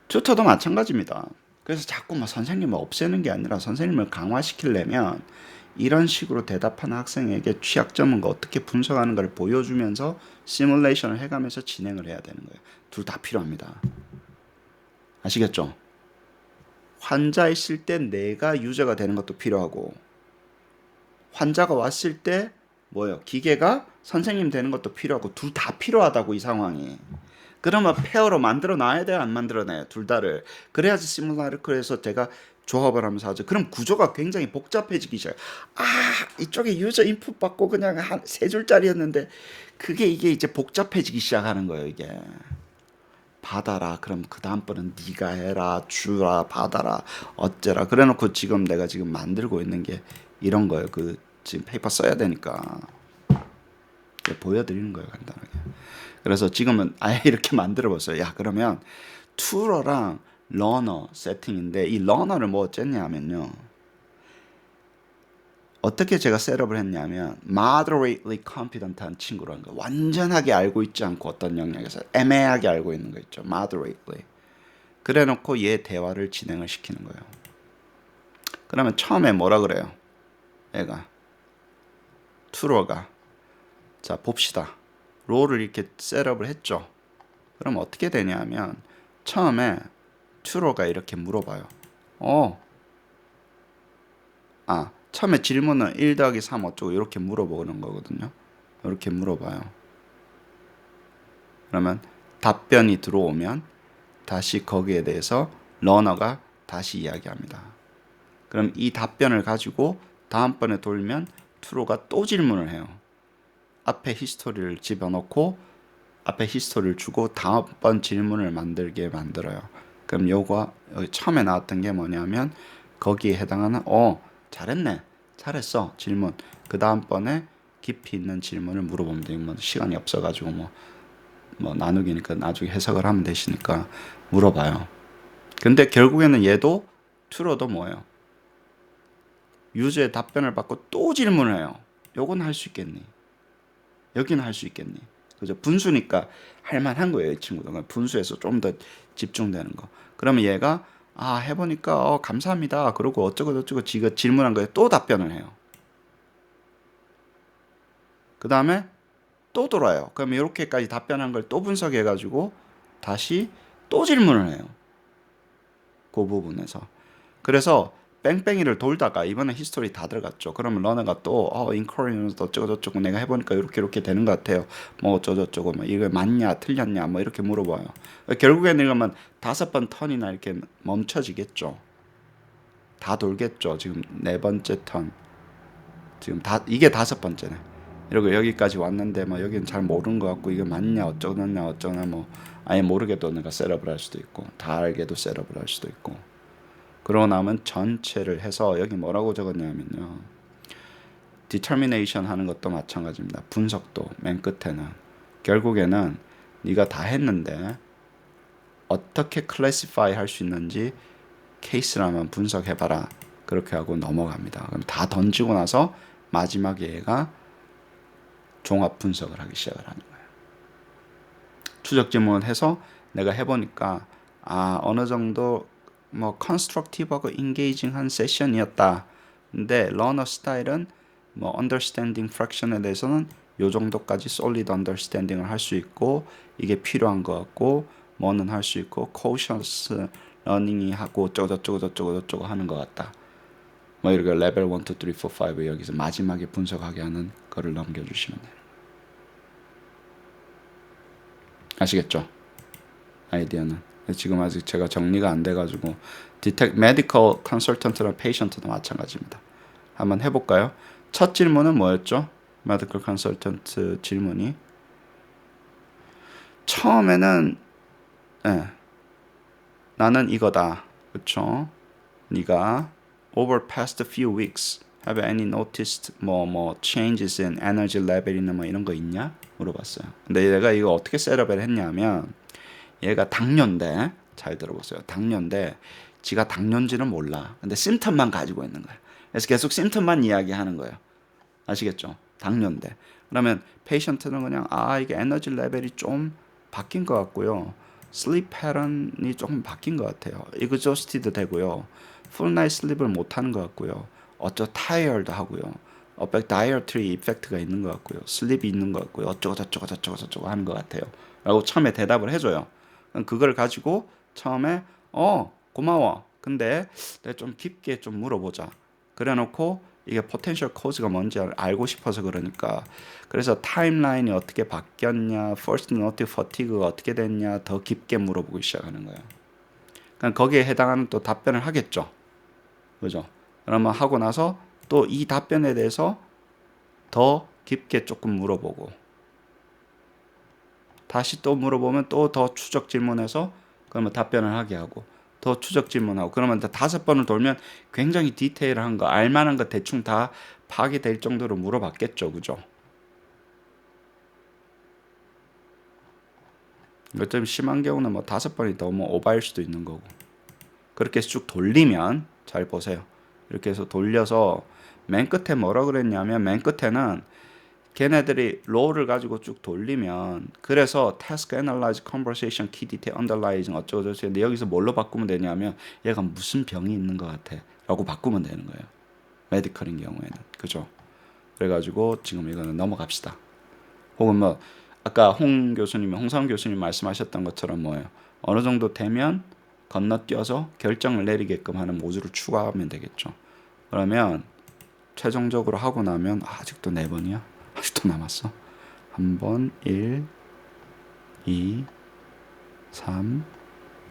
튜터도 마찬가지입니다. 그래서 자꾸 선생님을 없애는 게 아니라 선생님을 강화시키려면 이런 식으로 대답하는 학생에게 취약점은 어떻게 분석하는가를 보여주면서 시뮬레이션을 해가면서 진행을 해야 되는 거예요. 둘 다 필요합니다. 아시겠죠? 환자 있을 때 내가 유저가 되는 것도 필요하고 환자가 왔을 때 기계가 선생님 되는 것도 필요하고 둘 다 필요하다고 이 상황이. 그러면 페어로 만들어 놔야 돼요? 안 만들어 놔요? 둘 다를. 그래야지 시뮬라크에서 제가 조합을 하면서 하죠. 그럼 구조가 굉장히 복잡해지기 시작해요. 이쪽에 유저 인풋 받고 그냥 한 세 줄짜리였는데 이게 이제 복잡해지기 시작하는 거예요. 이게. 받아라. 그럼 그 다음번은 네가 해라. 주라. 받아라. 어째라. 그래놓고 지금 내가 지금 만들고 있는 게 이런 거예요. 지금 페이퍼 써야 되니까 보여드리는 거예요. 간단하게. 그래서 지금은 아예 이렇게 만들어봤어요. 야, 그러면 투러랑 러너 세팅인데 이 러너를 뭐 어쨌냐면요. 어떻게 제가 셋업을 했냐면 moderately competent한 친구라는 거. 완전하게 알고 있지 않고 어떤 영역에서 애매하게 알고 있는 거 있죠. moderately. 그래놓고 얘 대화를 진행을 시키는 거예요. 그러면 처음에 뭐라 그래요? 얘가 투러가 자 봅시다. 롤을 이렇게 셋업을 했죠. 그럼 어떻게 되냐면 처음에 투러가 이렇게 물어봐요. 처음에 질문은 1 더하기 3 어쩌고 이렇게 물어보는 거거든요. 이렇게 물어봐요. 그러면 답변이 들어오면 다시 거기에 대해서 러너가 다시 이야기합니다. 그럼 이 답변을 가지고 다음번에 돌면 투로가 또 질문을 해요. 앞에 히스토리를 집어넣고 앞에 히스토리를 주고 다음번 질문을 만들게 만들어요. 그럼 요거 여기 처음에 나왔던 게 뭐냐면 거기에 해당하는 잘했네. 잘했어. 질문. 그 다음번에 깊이 있는 질문을 물어보면 돼요. 시간이 없어가지고 뭐 나누기니까 나중에 해석을 하면 되시니까 물어봐요. 근데 결국에는 얘도 투로도 뭐예요? 유저의 답변을 받고 또 질문을 해요. 요건 할 수 있겠니? 여기는 할 수 있겠니? 그죠? 분수니까 할만한 거예요, 이 친구도. 분수에서 좀 더 집중되는 거. 그러면 얘가 해보니까 감사합니다. 그러고 어쩌고 지가 질문한 거에 또 답변을 해요. 그 다음에 또 돌아요. 그럼 이렇게까지 답변한 걸 또 분석해가지고 다시 또 질문을 해요. 그 부분에서. 그래서 뺑뺑이를 돌다가 이번에 히스토리 다 들어갔죠. 그러면 러너가 또 인쿼리면서 어쩌고저쩌고 내가 해보니까 이렇게 되는 것 같아요. 뭐 어쩌고저쩌고 뭐 이거 맞냐 틀렸냐 뭐 이렇게 물어봐요. 결국에는 이러면 5번 턴이나 이렇게 멈춰지겠죠. 다 돌겠죠. 지금 4번째 턴. 지금 이게 5번째네. 이러고 여기까지 왔는데 뭐 여기는 잘 모르는 것 같고 이게 맞냐 어쩌냐 뭐 아예 모르게도 내가 셋업을 할 수도 있고 다 알게도 셋업을 할 수도 있고. 그러고 나면 전체를 해서 여기 뭐라고 적었냐면요. determination 하는 것도 마찬가지입니다. 분석도 맨 끝에는 결국에는 네가 다 했는데 어떻게 classify 할 수 있는지 케이스라면 분석해봐라. 그렇게 하고 넘어갑니다. 그럼 다 던지고 나서 마지막에 얘가 종합 분석을 하기 시작을 하는 거예요. 추적 질문을 해서 내가 해보니까 어느 정도 뭐 constructive하고 engaging한 세션이었다. 근데 러너 스타일은 뭐 understanding fraction에 대해서는 요 정도까지 solid understanding을 할 수 있고 이게 필요한 것 같고 뭐는 할 수 있고 cautious learning이 하고 저쩌고 하는 것 같다. 뭐 이렇게 레벨 1, 2, 3, 4, 5 여기서 마지막에 분석하게 하는 거를 넘겨주시면 돼요. 아시겠죠? 아이디어는. 지금 아직 제가 정리가 안 돼가지고 medical consultant랑 patient도 마찬가지입니다. 한번 해볼까요? 첫 질문은 뭐였죠? medical consultant 질문이 처음에는 나는 이거다. 그쵸? 네가 over past few weeks have any noticed 뭐 changes in energy level이나 뭐 이런 거 있냐? 물어봤어요. 근데 얘가 이거 어떻게 셋업을 했냐면 얘가 당뇨인데 잘 들어보세요. 당뇨인데 지가 당뇨인지는 몰라. 근데 심텀만 가지고 있는 거야. 그래서 계속 심텀만 이야기하는 거예요. 아시겠죠? 당뇨인데. 그러면 페이션트는 그냥 이게 에너지 레벨이 좀 바뀐 것 같고요. 슬립 패턴이 조금 바뀐 것 같아요. exhausted 되고요. full night sleep을 못 하는 것 같고요. tired 하고요. dietary effect가 있는 것 같고요. 슬립이 있는 것 같고요. 어쩌고 하는 것 같아요. 라고 처음에 대답을 해줘요. 그걸 가지고 처음에 고마워. 근데 내가 좀 깊게 좀 물어보자. 그래놓고 이게 포텐셜 코즈가 뭔지 알고 싶어서 그러니까 그래서 타임라인이 어떻게 바뀌었냐, first note fatigue가 어떻게 됐냐 더 깊게 물어보기 시작하는 거예요. 그러니까 거기에 해당하는 또 답변을 하겠죠. 그죠? 그러면 하고 나서 또 이 답변에 대해서 더 깊게 조금 물어보고 다시 또 물어보면 또 더 추적 질문해서 그러면 답변을 하게 하고 더 추적 질문하고 그러면 5번을 돌면 굉장히 디테일한 거 알만한 거 대충 다 파악이 정도로 물어봤겠죠. 그죠? 좀 심한 경우는 뭐 5번이 너무 오바일 수도 있는 거고 그렇게 쭉 돌리면 잘 보세요. 이렇게 해서 돌려서 맨 끝에 뭐라 그랬냐면 맨 끝에는 걔네들이 롤을 가지고 쭉 돌리면 그래서 task analyze conversation key detail underlying 어쩌고저쩌고 근데 여기서 뭘로 바꾸면 되냐면 얘가 무슨 병이 있는 것 같아 라고 바꾸면 되는 거예요. 메디컬인 경우에는 그죠? 그래가지고 지금 이거는 넘어갑시다. 혹은 뭐 아까 홍상훈 교수님 말씀하셨던 것처럼 뭐예요? 어느 정도 되면 건너뛰어서 결정을 내리게끔 하는 모듈을 추가하면 되겠죠. 그러면 최종적으로 하고 나면 아직도 4번이야? 아직도 남았어? 1번, 1, 2, 3,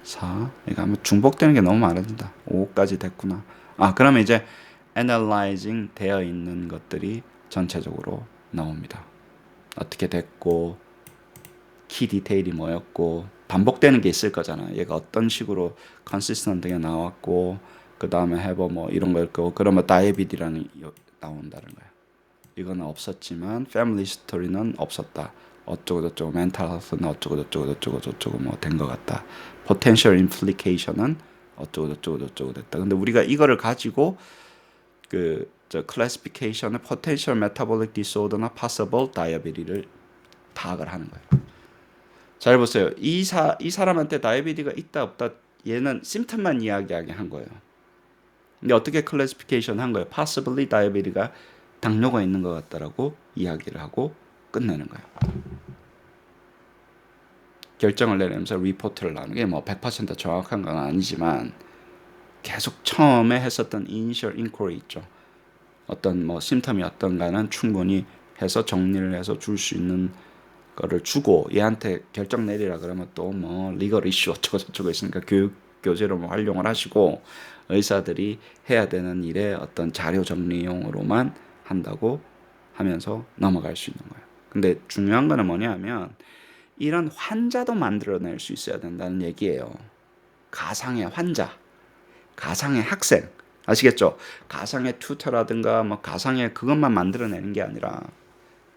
4 이거 하면 중복되는 게 너무 많아진다. 5까지 됐구나. 그러면 이제 analyzing 되어 있는 것들이 전체적으로 나옵니다. 어떻게 됐고 키 디테일이 뭐였고 반복되는 게 있을 거잖아. 얘가 어떤 식으로 컨시스턴트하게 나왔고 그 다음에 해버 뭐 이런 걸 거고 그러면 다이비디라는 나온다는 거야. 이거는 없었지만 패밀리 스토리는 없었다. 어쩌고저쩌고 멘탈 헬스는 어쩌고저쩌고 뭐 된 것 같다. 포텐셜 임플리케이션은 어쩌고저쩌고 됐다. 근데 우리가 이거를 가지고 클래시피케이션의 포텐셜 메타볼릭 디소더나 파서블 다이어비디를 파악을 하는 거예요. 잘 보세요. 이 사람한테 다이어비디가 있다 없다 얘는 심텀만 이야기하게 한 거예요. 근데 어떻게 클래시피케이션 한 거예요? possibly 다이어비디가 당뇨가 있는 것 같다라고 이야기를 하고 끝내는 거예요. 결정을 내리면서 리포트를 하는 게 뭐 100% 정확한 건 아니지만 계속 처음에 했었던 initial inquiry 있죠. 어떤 뭐 심텀이 어떤가는 충분히 해서 정리를 해서 줄 수 있는 거를 주고 얘한테 결정 내리라 그러면 또 뭐 리걸 이슈 어쩌고 저쩌고 있으니까 교육 교재로 뭐 활용을 하시고 의사들이 해야 되는 일에 어떤 자료 정리용으로만 한다고 하면서 넘어갈 수 있는 거예요. 근데 중요한 거는 뭐냐면 이런 환자도 만들어낼 수 있어야 된다는 얘기예요. 가상의 환자, 가상의 학생, 아시겠죠? 가상의 튜터라든가 뭐 가상의 그것만 만들어내는 게 아니라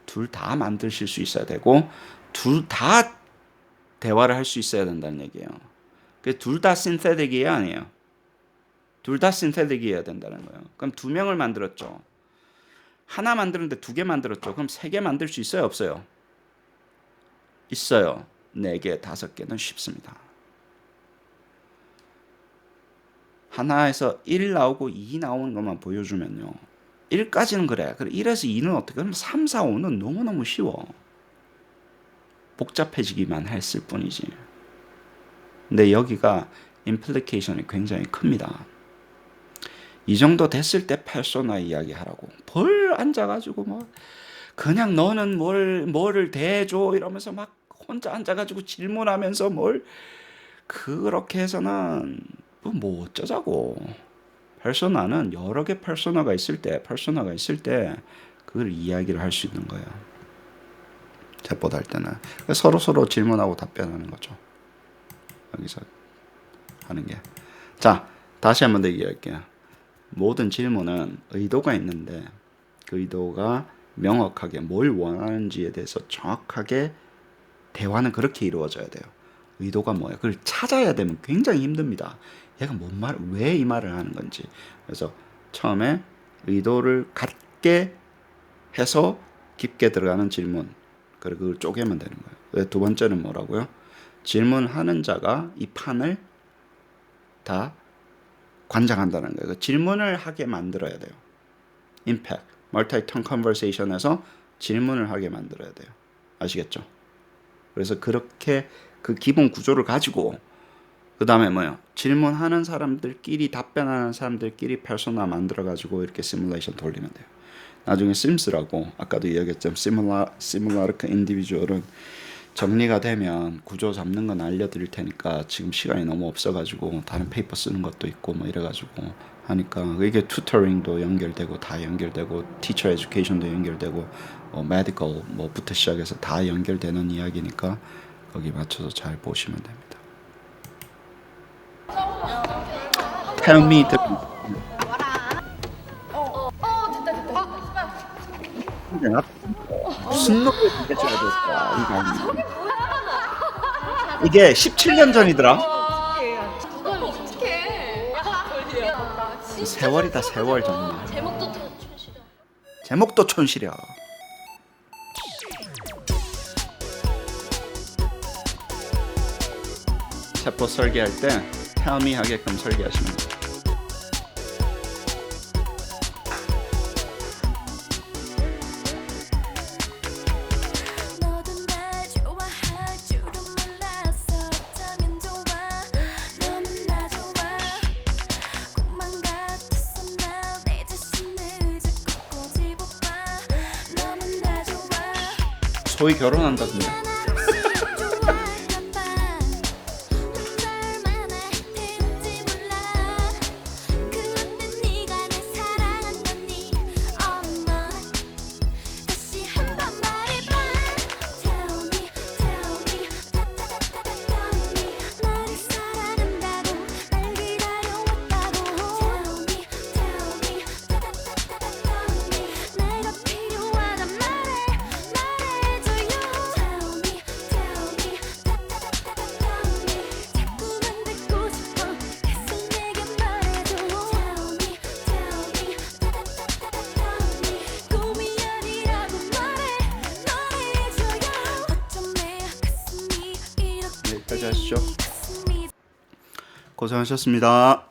둘 다 만드실 수 있어야 되고 둘 다 대화를 할 수 있어야 된다는 얘기예요. 둘 다 신세틱이에요, 아니에요? 둘 다 신세틱이어야 된다는 거예요. 그럼 2명을 만들었죠. 하나 만드는데 2개 만들었죠. 그럼 3개 만들 수 있어요, 없어요? 있어요. 4개, 5개는 쉽습니다. 하나에서 1 나오고 2 나오는 것만 보여주면요. 1까지는 그래. 1에서 2는 어떻게? 그럼 3, 4, 5는 너무너무 쉬워. 복잡해지기만 했을 뿐이지. 근데 여기가 임플리케이션이 굉장히 큽니다. 이 정도 됐을 때 페르소나 이야기하라고. 벌 앉아가지고 뭐 그냥 너는 뭐를 대줘 이러면서 막 혼자 앉아가지고 질문하면서 뭘 그렇게 해서는 뭐 어쩌자고. 페르소나는 여러 개 페르소나가 있을 때 그걸 이야기를 할 수 있는 거예요. 챗봇 할 때는 서로 질문하고 답변하는 거죠. 여기서 하는 게. 자, 다시 한번 더 얘기할게요. 모든 질문은 의도가 있는데 그 의도가 명확하게 뭘 원하는지에 대해서 정확하게 대화는 그렇게 이루어져야 돼요. 의도가 뭐예요? 그걸 찾아야 되면 굉장히 힘듭니다. 얘가 왜 이 말을 하는 건지. 그래서 처음에 의도를 갖게 해서 깊게 들어가는 질문. 그리고 그걸 쪼개면 되는 거예요. 2번째는 뭐라고요? 질문하는 자가 이 판을 다 관장한다는 거예요. 질문을 하게 만들어야 돼요. Impact, Multi-Turn Conversation에서 질문을 하게 만들어야 돼요. 아시겠죠? 그래서 그렇게 그 기본 구조를 가지고 그 다음에 뭐요? 질문하는 사람들끼리 답변하는 사람들끼리 페르소나 만들어가지고 이렇게 시뮬레이션 돌리면 돼요. 나중에 심스라고 아까도 이야기했지만 시뮬라르크 인디비주얼은 정리가 되면 구조 잡는 건 알려드릴 테니까 지금 시간이 너무 없어가지고 다른 페이퍼 쓰는 것도 있고 뭐 이래가지고 하니까 이게 튜터링도 연결되고 다 연결되고 티처 에듀케이션도 연결되고 메디컬 뭐부터 시작해서 다 연결되는 이야기니까 거기 맞춰서 잘 보시면 됩니다. Tell me the 무슨 놈을 얘기해줘야 될까? 이게 17년 전이더라. 세월이다 세월 정말. 제목도 촌시려. 챗봇 설계할 때 Tell me 하게끔 설계하시면 돼요. 소위 결혼한다던데. 여기까지 하시죠. 고생하셨습니다.